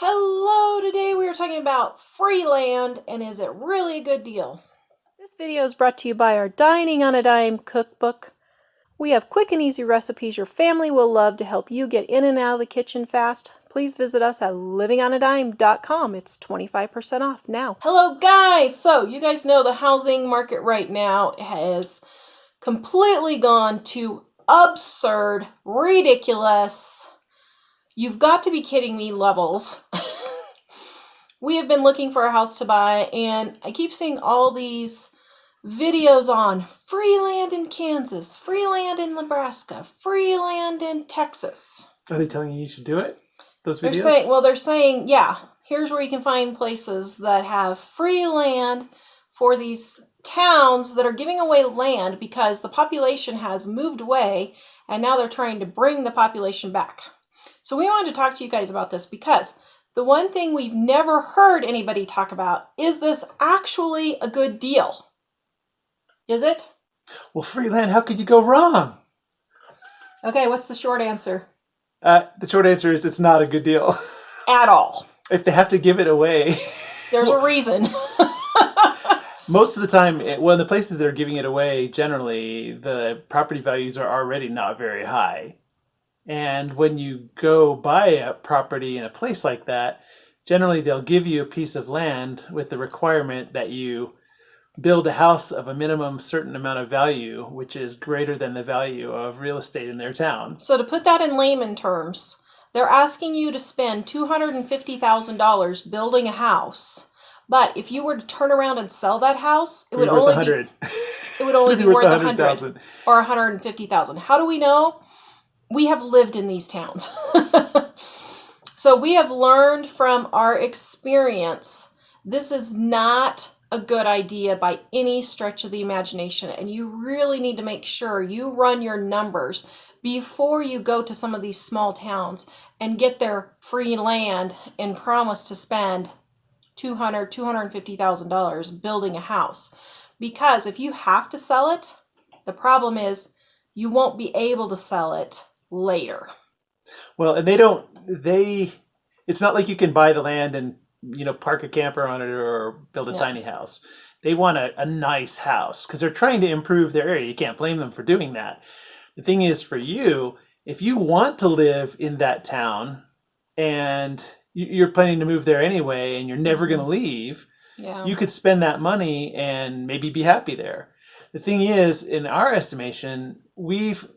Hello, today we are talking about free land and is it really a good deal? This video is brought to you by our Dining on a Dime cookbook. We have quick and easy recipes your family will love to help you get in and out of the kitchen fast. Please visit us at livingonadime.com. It's 25% off now. Hello guys! So you guys know the housing market right now has completely gone to absurd, ridiculous, you've got to be kidding me levels. We have been looking for a house to buy, and I keep seeing all these videos on free land in Kansas, free land in Nebraska, free land in Texas. Are they telling you should do it? Those videos? They're saying, yeah, here's where you can find places that have free land for these towns that are giving away land because the population has moved away, and now they're trying to bring the population back. So we wanted to talk to you guys about this because the one thing we've never heard anybody talk about is this actually a good deal? Is it? Well, free land, how could you go wrong? Okay, what's the short answer? The short answer is it's not a good deal. At all. If they have to give it away. There's a reason. Most of the time, in the places that are giving it away, generally, the property values are already not very high. And when you go buy a property in a place like that, generally they'll give you a piece of land with the requirement that you build a house of a minimum certain amount of value, which is greater than the value of real estate in their town. So to put that in layman terms, they're asking you to spend $250,000 building a house. But if you were to turn around and sell that house, it would only be worth $100,000 or $150,000. How do we know? We have lived in these towns. So we have learned from our experience, this is not a good idea by any stretch of the imagination. And you really need to make sure you run your numbers before you go to some of these small towns and get their free land and promise to spend $200,000, $250,000 building a house. Because if you have to sell it, the problem is you won't be able to sell it later. Well, and it's not like you can buy the land and, park a camper on it or build a tiny house. They want a nice house because they're trying to improve their area. You can't blame them for doing that. The thing is, for you, if you want to live in that town and you're planning to move there anyway and you're never going to leave, you could spend that money and maybe be happy there. The thing is, in our estimation, we've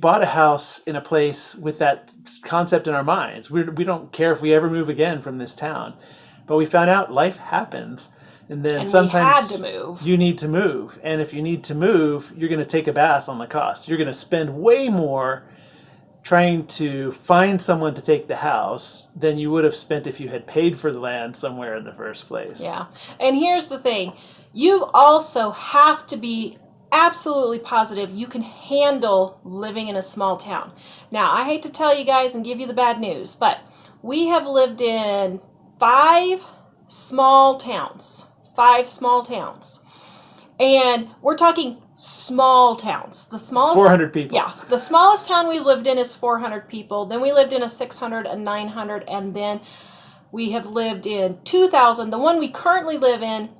bought a house in a place with that concept in our minds. We don't care if we ever move again from this town. But we found out life happens. And then sometimes you need to move. And if you need to move, you're going to take a bath on the cost. You're going to spend way more trying to find someone to take the house than you would have spent if you had paid for the land somewhere in the first place. Yeah. And here's the thing. You also have to be absolutely positive you can handle living in a small town. Now, I hate to tell you guys and give you the bad news, but we have lived in 5 small towns. And we're talking small towns. The smallest 400 people. Yeah. The smallest town we've lived in is 400 people. Then we lived in a 600, a 900, and then we have lived in 2,000. The one we currently live in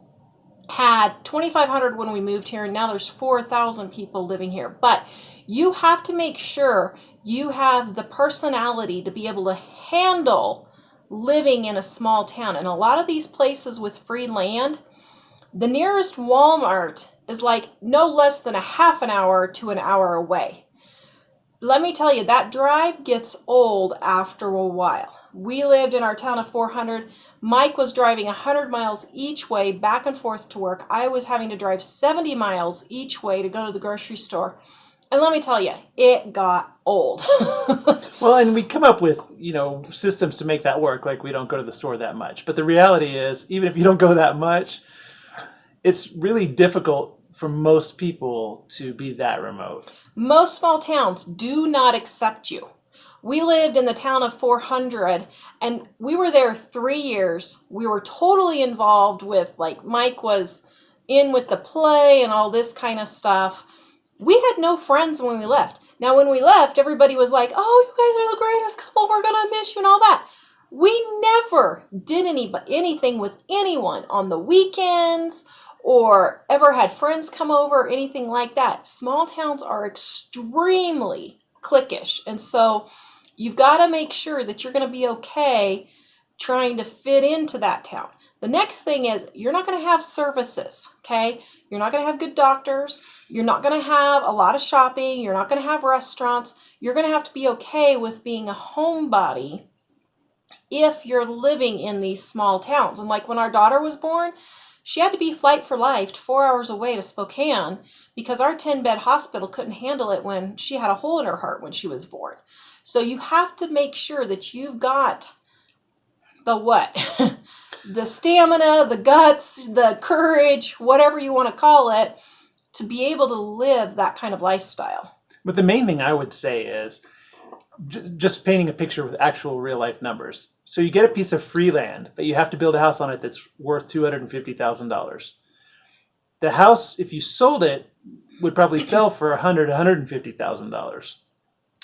had 2,500 when we moved here, and now there's 4,000 people living here. But you have to make sure you have the personality to be able to handle living in a small town. And a lot of these places with free land, the nearest Walmart is like no less than a half an hour to an hour away. Let me tell you, that drive gets old after a while. We lived in our town of 400. Mike was driving 100 miles each way back and forth to work. I was having to drive 70 miles each way to go to the grocery store. And let me tell you, it got old. Well, and we come up with, systems to make that work, like we don't go to the store that much. But the reality is, even if you don't go that much, it's really difficult for most people to be that remote. Most small towns do not accept you. We lived in the town of 400, and we were there 3 years. We were totally involved with, Mike was in with the play and all this kind of stuff. We had no friends when we left. Now, when we left, everybody was like, oh, you guys are the greatest couple. We're going to miss you and all that. We never did anything with anyone on the weekends or ever had friends come over or anything like that. Small towns are extremely cliquish. And so you've got to make sure that you're going to be okay trying to fit into that town. The next thing is you're not going to have services, okay? You're not going to have good doctors. You're not going to have a lot of shopping. You're not going to have restaurants. You're going to have to be okay with being a homebody if you're living in these small towns. And like when our daughter was born, she had to be flight for life 4 hours away to Spokane because our 10-bed hospital couldn't handle it when she had a hole in her heart when she was born. So you have to make sure that you've got the what? The stamina, the guts, the courage, whatever you want to call it, to be able to live that kind of lifestyle. But the main thing I would say is just painting a picture with actual real life numbers. So you get a piece of free land, but you have to build a house on it that's worth $250,000. The house, if you sold it, would probably sell for $150,000.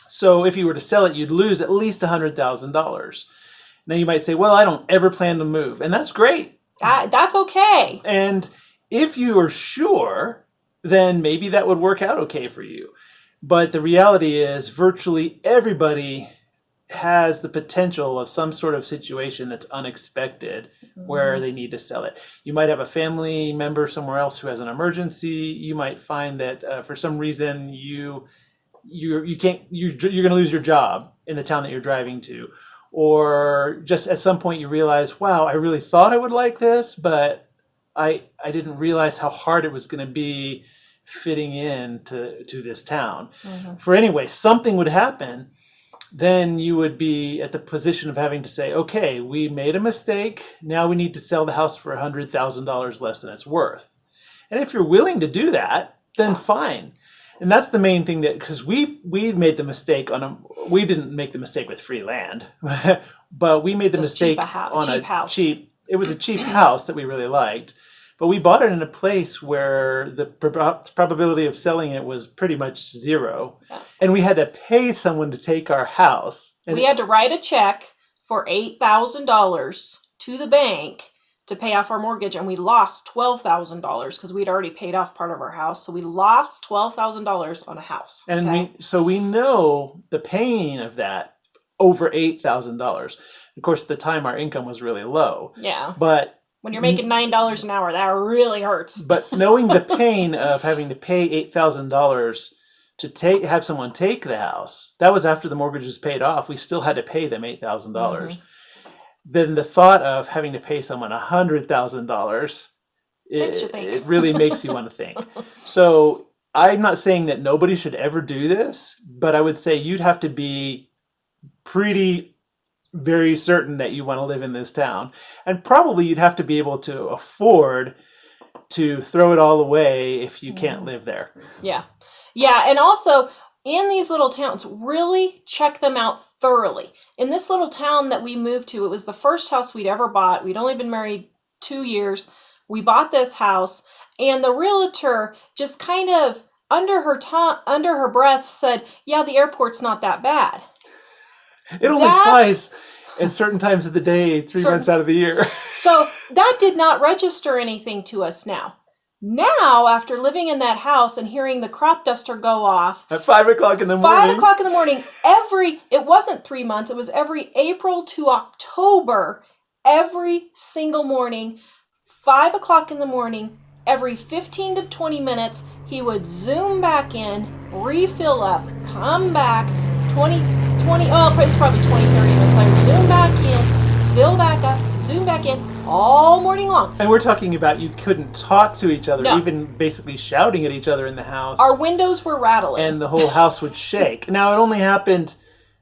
So if you were to sell it, you'd lose at least $100,000. Now you might say, well, I don't ever plan to move. And that's great. That's okay. And if you are sure, then maybe that would work out okay for you. But the reality is virtually everybody has the potential of some sort of situation that's unexpected where they need to sell it. You might have a family member somewhere else who has an emergency. You might find that for some reason you're going to lose your job in the town that you're driving to. Or just at some point you realize, wow, I really thought I would like this, but I didn't realize how hard it was going to be fitting in to this town. For anyway, something would happen, then you would be at the position of having to say, okay, we made a mistake. Now we need to sell the house for $100,000 less than it's worth. And if you're willing to do that, then fine. And that's the main thing, that because we made the mistake we didn't make the mistake with free land, but we made the mistake on a cheap house that we really liked. But we bought it in a place where the probability of selling it was pretty much zero. Yeah. And we had to pay someone to take our house. And we had to write a check for $8,000 to the bank to pay off our mortgage, and we lost $12,000 because we'd already paid off part of our house. So we lost $12,000 on a house. And we know the pain of that over $8,000. Of course, at the time our income was really low. Yeah. But when you're making $9 an hour, that really hurts. But knowing the pain of having to pay $8,000 to have someone take the house, that was after the mortgage was paid off. We still had to pay them $8,000. Then the thought of having to pay someone $100,000, it really makes you want to think. So I'm not saying that nobody should ever do this, but I would say you'd have to be very certain that you want to live in this town. And probably you'd have to be able to afford to throw it all away if you can't live there. Yeah. Yeah. And also in these little towns, really check them out thoroughly. In this little town that we moved to, it was the first house we'd ever bought. We'd only been married 2 years. We bought this house, and the realtor just kind of under her breath said, yeah, the airport's not that bad. It only flies at certain times of the day, 3 months out of the year. So that did not register anything to us now. Now, after living in that house and hearing the crop duster go off at 5 o'clock in the morning. 5 o'clock in the morning, it wasn't 3 months, it was every April to October, every single morning, 5 o'clock in the morning, every 15 to 20 minutes, he would zoom back in, refill up, come back, it's probably 20, 30 minutes later, zoom back in, fill back up, zoom back in, all morning long. And we're talking about you couldn't talk to each other, even basically shouting at each other in the house. Our windows were rattling. And the whole house would shake. Now, it only happened,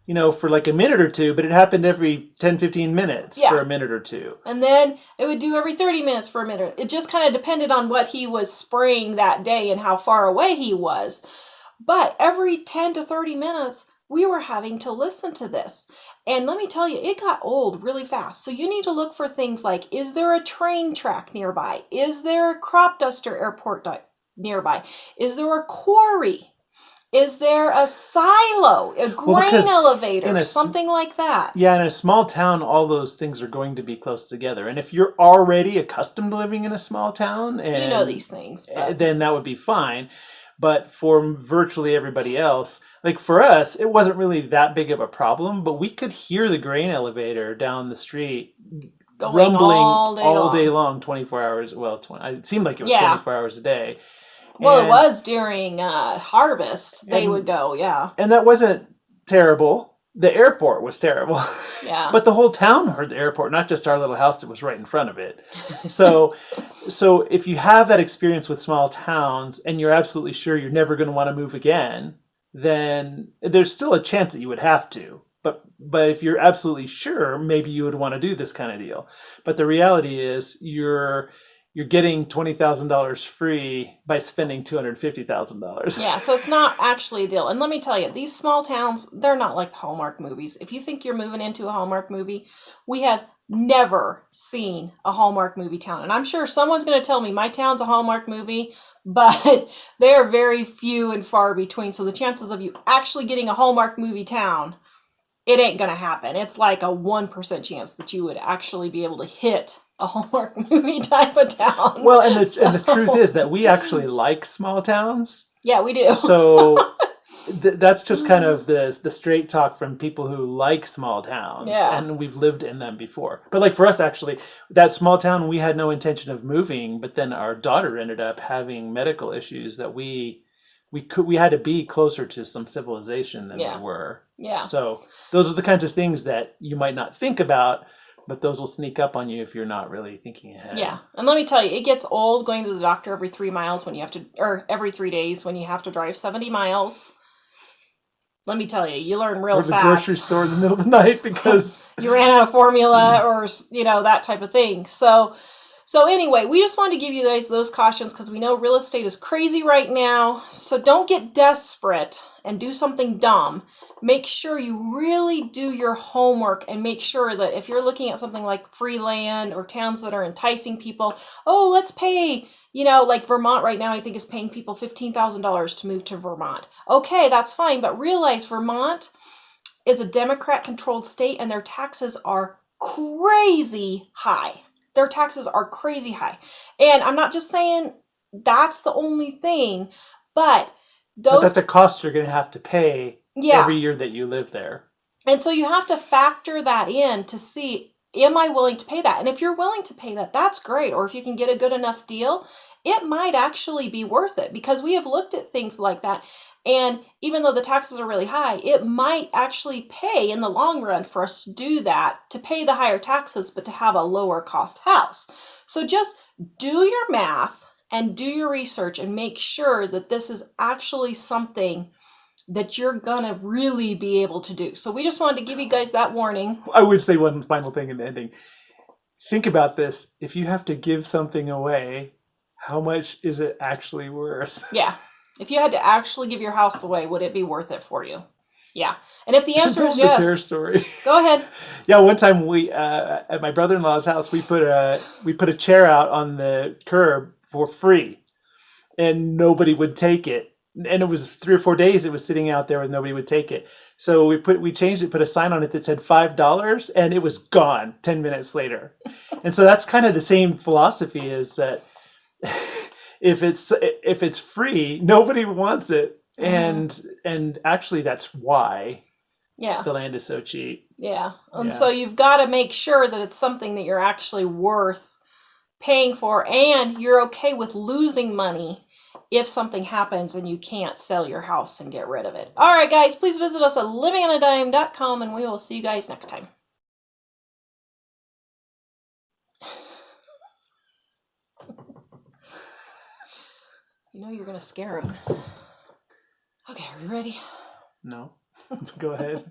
for like a minute or two, but it happened every 10, 15 minutes for a minute or two. And then it would do every 30 minutes for a minute. It just kind of depended on what he was spraying that day and how far away he was. But every 10 to 30 minutes, we were having to listen to this. And let me tell you, it got old really fast. So you need to look for things like, is there a train track nearby? Is there a crop duster airport nearby? Is there a quarry? Is there a silo, a grain because elevator, in a something like that? Yeah, in a small town, all those things are going to be close together. And if you're already accustomed to living in a small town, You know these things, but then that would be fine. But for virtually everybody else, like for us, it wasn't really that big of a problem, but we could hear the grain elevator down the street going rumbling all day long. 24 hours. Well, 20, it seemed like it was Yeah. 24 hours a day. Well, it And- was during harvest. They and- would go, yeah, And that wasn't terrible. The airport was terrible. yeah. But the whole town heard the airport, not just our little house that was right in front of it. So if you have that experience with small towns and you're absolutely sure you're never going to want to move again, then there's still a chance that you would have to. But if you're absolutely sure, maybe you would want to do this kind of deal. But the reality is you're getting $20,000 free by spending $250,000. Yeah, so it's not actually a deal. And let me tell you, these small towns, they're not like the Hallmark movies. If you think you're moving into a Hallmark movie, we have never seen a Hallmark movie town. And I'm sure someone's going to tell me my town's a Hallmark movie, but they are very few and far between. So the chances of you actually getting a Hallmark movie town, it ain't going to happen. It's like a 1% chance that you would actually be able to hit a Hallmark movie type of town. Well, and the truth is that we actually like small towns. Yeah, we do. So that's just kind of the straight talk from people who like small towns. Yeah. And we've lived in them before. But like for us, actually, that small town, we had no intention of moving. But then our daughter ended up having medical issues that we had to be closer to some civilization than Yeah. we were. Yeah. So those are the kinds of things that you might not think about, but those will sneak up on you if you're not really thinking ahead. Yeah. And let me tell you, it gets old going to the doctor every 3 miles when you have to, or every 3 days when you have to drive 70 miles. Let me tell you, you learn real Or the fast. grocery store in the middle of the night because You ran out of formula or, that type of thing. So anyway, we just wanted to give you guys those cautions because we know real estate is crazy right now. So don't get desperate and do something dumb. Make sure you really do your homework and make sure that if you're looking at something like free land or towns that are enticing people, oh, let's pay, like Vermont right now, I think is paying people $15,000 to move to Vermont. Okay, that's fine. But realize Vermont is a Democrat-controlled state and their taxes are crazy high. Their taxes are crazy high. And I'm not just saying that's the only thing, but that's a cost you're going to have to pay every year that you live there. And so you have to factor that in to see, am I willing to pay that? And if you're willing to pay that, that's great. Or if you can get a good enough deal, it might actually be worth it because we have looked at things like that. And even though the taxes are really high, it might actually pay in the long run for us to do that, to pay the higher taxes, but to have a lower cost house. So just do your math and do your research and make sure that this is actually something that you're gonna really be able to do. So we just wanted to give you guys that warning. I would say one final thing in the ending. Think about this. If you have to give something away, how much is it actually worth? Yeah. If you had to actually give your house away, would it be worth it for you? Yeah. And if the answer is yes, the chair story. Go ahead. Yeah, one time we at my brother-in-law's house, we put a chair out on the curb for free, and nobody would take it. And it was 3 or 4 days it was sitting out there and nobody would take it. So we changed it, put a sign on it that said $5, and it was gone 10 minutes later. And so that's kind of the same philosophy, is that if it's free, nobody wants it. And actually that's why the land is so cheap. Yeah. And so you've got to make sure that it's something that you're actually worth paying for, and you're okay with losing money if something happens and you can't sell your house and get rid of it. All right, guys, please visit us at livingonadime.com, and we will see you guys next time. You're going to scare them. Okay, are we ready? No. Go ahead.